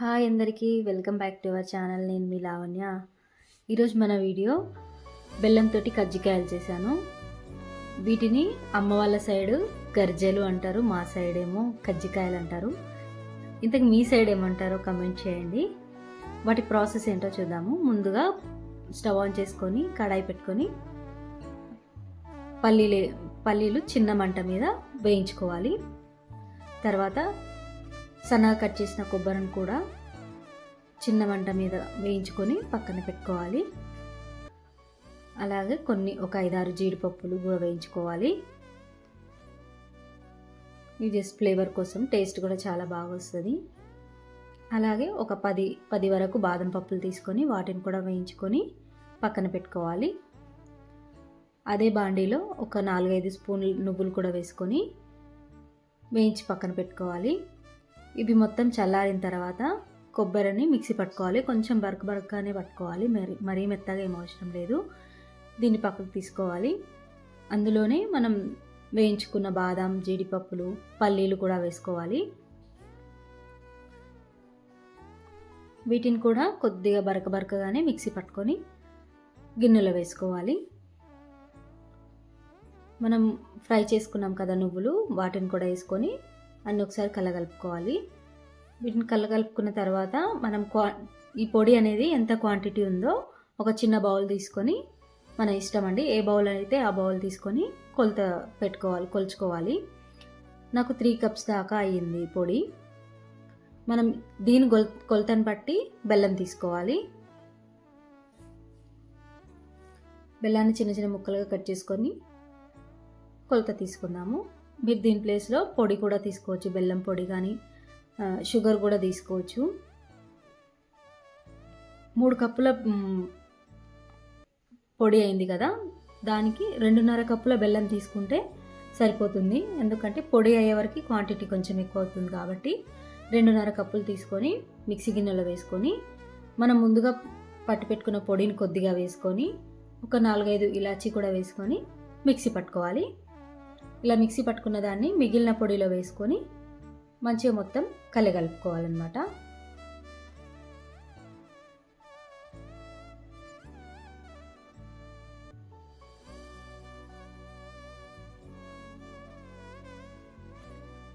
Hi అందరికీ welcome back to our channel. నేను మీ లావణ్య. ఈరోజు మన వీడియో బెల్లంతో కజ్జికాయలు చేశాను. వీటిని అమ్మ వాళ్ళ సైడు గర్జెలు అంటారు, మా సైడ్ ఏమో కజ్జికాయలు అంటారు. ఇంతకు మీ సైడ్ ఏమంటారో కమెంట్ చేయండి. వాటి ప్రాసెస్ ఏంటో చూద్దాము. ముందుగా స్టవ్ ఆన్ చేసుకొని కడాయి పెట్టుకొని పల్లీలు చిన్న మంట మీద వేయించుకోవాలి. తర్వాత సన్నగా కట్ చేసిన కొబ్బరిని కూడా చిన్న మంట మీద వేయించుకొని పక్కన పెట్టుకోవాలి. అలాగే ఒక 5-6 జీడిపప్పులు కూడా వేయించుకోవాలి. ఇది జస్ట్ ఫ్లేవర్ కోసం, టేస్ట్ కూడా చాలా బాగా వస్తుంది. అలాగే ఒక 10 వరకు బాదం పప్పులు తీసుకొని వాటిని కూడా వేయించుకొని పక్కన పెట్టుకోవాలి. అదే బాండీలో ఒక 4-5 స్పూన్లు నువ్వులు కూడా వేసుకొని వేయించి పక్కన పెట్టుకోవాలి. ఇవి మొత్తం చల్లారిన తర్వాత కొబ్బరిని మిక్సీ పట్టుకోవాలి. కొంచెం బరకగానే పట్టుకోవాలి, మరీ మెత్తగా ఏం అవసరం లేదు. దీన్ని పక్కకు తీసుకోవాలి. అందులోనే మనం వేయించుకున్న బాదాం, జీడిపప్పులు, పల్లీలు కూడా వేసుకోవాలి. వీటిని కూడా కొద్దిగా బరకగానే మిక్సీ పట్టుకొని గిన్నెలో వేసుకోవాలి. మనం ఫ్రై చేసుకున్నాం కదా నువ్వులు, వాటిని కూడా వేసుకొని అన్నీ ఒకసారి కలగలుపుకోవాలి. వీటిని కలగలుపుకున్న తర్వాత మనం ఈ పొడి అనేది ఎంత క్వాంటిటీ ఉందో ఒక చిన్న బౌల్ తీసుకొని, మన ఇష్టం అండి, ఏ బౌల్ అయితే ఆ బౌల్ తీసుకొని కొలుచుకోవాలి. నాకు 3 కప్స్ దాకా అయ్యింది పొడి. మనం దీని కొలతను బట్టి బెల్లం తీసుకోవాలి. బెల్లాన్ని చిన్న చిన్న ముక్కలుగా కట్ చేసుకొని కొలత తీసుకుందాము. మీరు దీని ప్లేస్లో పొడి కూడా తీసుకోవచ్చు, బెల్లం పొడి కానీ షుగర్ కూడా తీసుకోవచ్చు. 3 కప్పుల పొడి అయింది కదా, దానికి 2.5 కప్పుల బెల్లం తీసుకుంటే సరిపోతుంది. ఎందుకంటే పొడి అయ్యే వరకు క్వాంటిటీ కొంచెం ఎక్కువ అవుతుంది కాబట్టి 2.5 కప్పులు తీసుకొని మిక్సీ గిన్నెలో వేసుకొని, మనం ముందుగా పట్టి పెట్టుకున్న పొడిని కొద్దిగా వేసుకొని ఒక 4-5 ఇలాచీ కూడా వేసుకొని మిక్సీ పట్టుకోవాలి. ఇలా మిక్సీ పట్టుకున్న దాన్ని మిగిలిన పొడిలో వేసుకొని మంచిగా మొత్తం కలగలుపుకోవాలన్నమాట.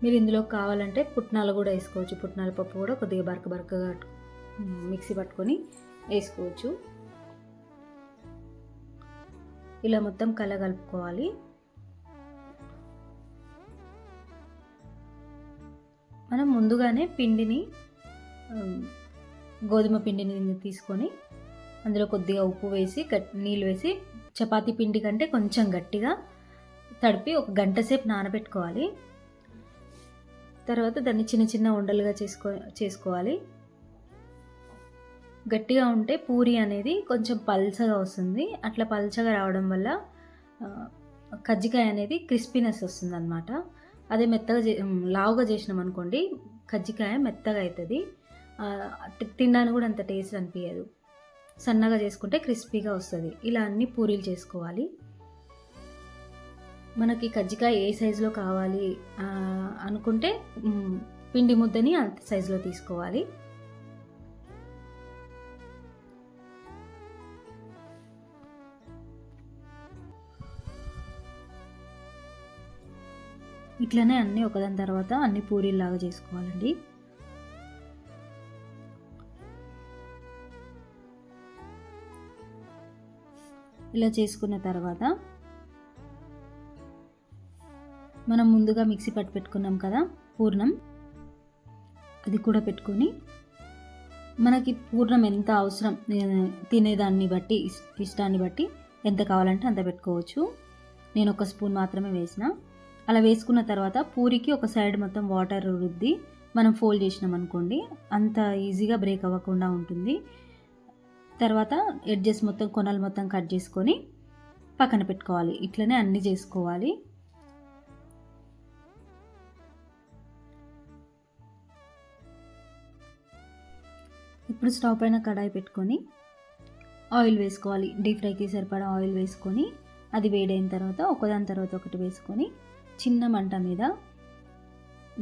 మీరు ఇందులో కావాలంటే పుట్నాలు కూడా వేసుకోవచ్చు. పుట్నాల పప్పు కూడా కొద్దిగా బరకగా మిక్సీ పట్టుకొని వేసుకోవచ్చు. ఇలా మొత్తం కలగలుపుకోవాలి. మనం ముందుగానే గోధుమ పిండిని తీసుకొని అందులో కొద్దిగా ఉప్పు వేసి నీళ్ళు వేసి చపాతీ పిండి కంటే కొంచెం గట్టిగా తడిపి ఒక గంట సేపు నానబెట్టుకోవాలి. తర్వాత దాన్ని చిన్న చిన్న ఉండలుగా చేసుకోవాలి. గట్టిగా ఉంటే పూరి అనేది కొంచెం పల్చగా వస్తుంది. అట్లా పల్చగా రావడం వల్ల కజ్జికాయ అనేది క్రిస్పీనెస్ వస్తుంది అన్నమాట. అదే మెత్తగా లావుగా చేసినాం అనుకోండి, కజ్జికాయ మెత్తగా అవుతుంది, తినడానికి కూడా అంత టేస్ట్ అనిపించదు. సన్నగా చేసుకుంటే క్రిస్పీగా వస్తుంది. ఇలా అన్ని పూరీలు చేసుకోవాలి. మనకి కజ్జికాయ ఏ సైజులో కావాలి అనుకుంటే పిండి ముద్దని అంత సైజులో తీసుకోవాలి. ఇట్లనే అన్నీ ఒకదాని తర్వాత అన్ని పూరీలాగా చేసుకోవాలండి. ఇలా చేసుకున్న తర్వాత మనం ముందుగా మిక్సీ పట్టి పెట్టుకున్నాం కదా పూర్ణం, అది కూడా పెట్టుకొని మనకి పూర్ణం ఎంత అవసరం, తినేదాన్ని బట్టి ఇష్టాన్ని బట్టి ఎంత కావాలంటే అంత పెట్టుకోవచ్చు. నేను 1 స్పూన్ మాత్రమే వేసిన. అలా వేసుకున్న తర్వాత పూరికి ఒక సైడ్ మొత్తం వాటర్ రుద్ది మనం ఫోల్డ్ చేసినాం అనుకోండి, అంత ఈజీగా బ్రేక్ అవ్వకుండా ఉంటుంది. తర్వాత ఎడ్జెస్ మొత్తం, కొనలు మొత్తం కట్ చేసుకొని పక్కన పెట్టుకోవాలి. ఇట్లనే అన్నీ చేసుకోవాలి. ఇప్పుడు స్టవ్ పైన కడాయి పెట్టుకొని ఆయిల్ వేసుకోవాలి. డీప్ ఫ్రైకి సరిపడా ఆయిల్ వేసుకొని అది వేడైన తర్వాత ఒకదాని తర్వాత ఒకటి వేసుకొని చిన్న మంట మీద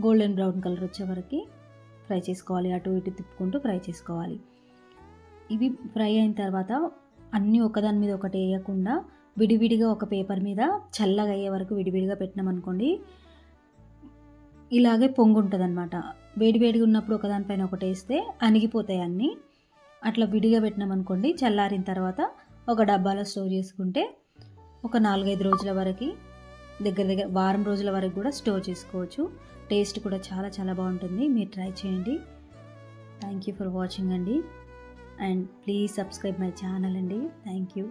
గోల్డెన్ బ్రౌన్ కలర్ వచ్చే వరకు ఫ్రై చేసుకోవాలి. అటు ఇటు తిప్పుకుంటూ ఫ్రై చేసుకోవాలి. ఇవి ఫ్రై అయిన తర్వాత అన్నీ ఒకదాని మీద ఒకటి వేయకుండా విడివిడిగా ఒక పేపర్ మీద చల్లగా అయ్యే వరకు విడివిడిగా పెట్టినామనుకోండి, ఇలాగే పొంగుంటుందన్నమాట. వేడివేడిగా ఉన్నప్పుడు ఒకదానిపైన ఒకటి వేస్తే అణిగిపోతాయి అన్నీ. అట్లా విడిగా పెట్టినామనుకోండి, చల్లారిన తర్వాత ఒక డబ్బాలో స్టోర్ చేసుకుంటే ఒక 4-5 రోజుల వరకు, దగ్గర దగ్గర వారం రోజుల వరకు కూడా స్టోర్ చేసుకోవచ్చు. టేస్ట్ కూడా చాలా చాలా బాగుంటుంది. మీరు ట్రై చేయండి. థ్యాంక్ యూ ఫర్ వాచింగ్ అండి. And please subscribe my channel అండి. Thank you.